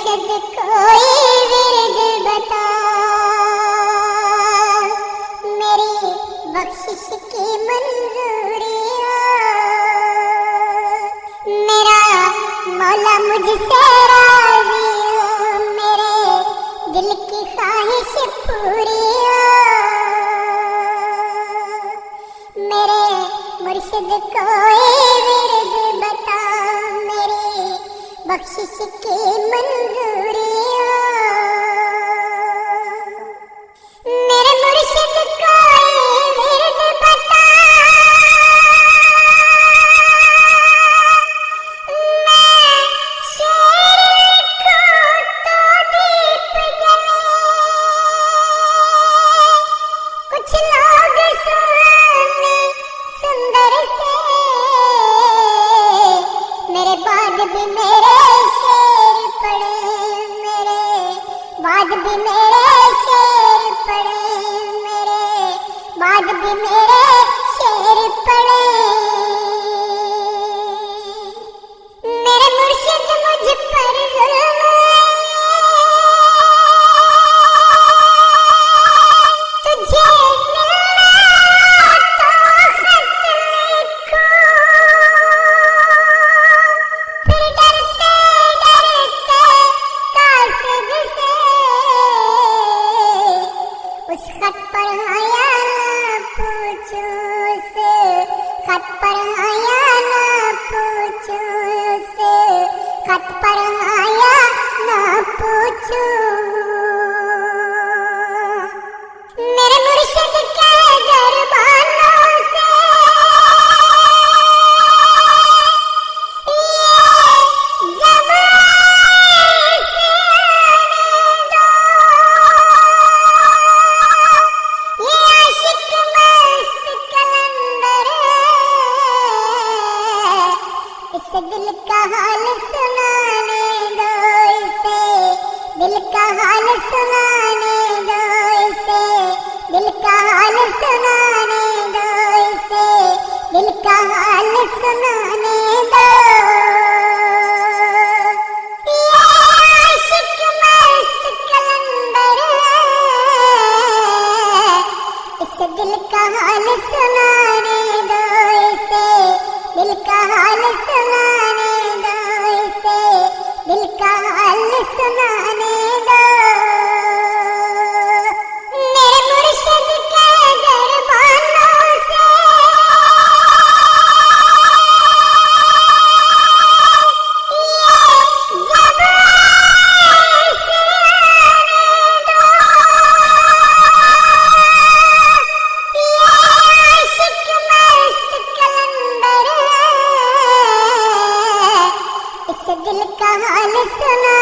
मुर्शिद कोई विरद बता, मेरी बख्शिश की मंजूरी हो। मेरा मौला मुझसे राजी हो, मेरे दिल की ख्वाहिश पूरी हो। मेरे मुर्शिद कोई विरद बता, मेरी बख्शिश की मंजूरी हो। मेरे मुर्शिद कोई विरद बता, मैं शेर लिखूं तो दीप जले, कुछ लोग सुने सुंदर से, मेरे बाद भी मेरे शेर पड़े, मेरे बाद भी मेरे शेर पड़े, मेरे बाद भी मेरे शेर पड़े। मेरे मुर्शिद मुझ पर जुल्म तुझे मिलना तो खत लिखूं, फिर डरते डरते कासिद से उस खत पर आया ना पूछूं, उस खत पर आया ना पूछूं, उस खत पर आया ना पूछूं। मेरे मुर्शिद के दरबानों से ये जब से आने दो, ये आशिक मस्त कलंदर है, इसे दिल का हाल सुनाने दो, इसे दिल का हाल सुनाने दो, इसे दिल का हाल सुनाने दो, इसे दिल का हाल सुनाने दो। ये आशिक मस्त कलंदर है, इसे दिल का हाल सुनाने दो, इसे दिल का हाल सुनाने दो, इसे दिल का हाल सुनाने दो। मेरे मुर्शिद के दरबानों से ये जब से आने दो, ये आशिक मस्त कलंदर है, इसे दिल का हाल सुना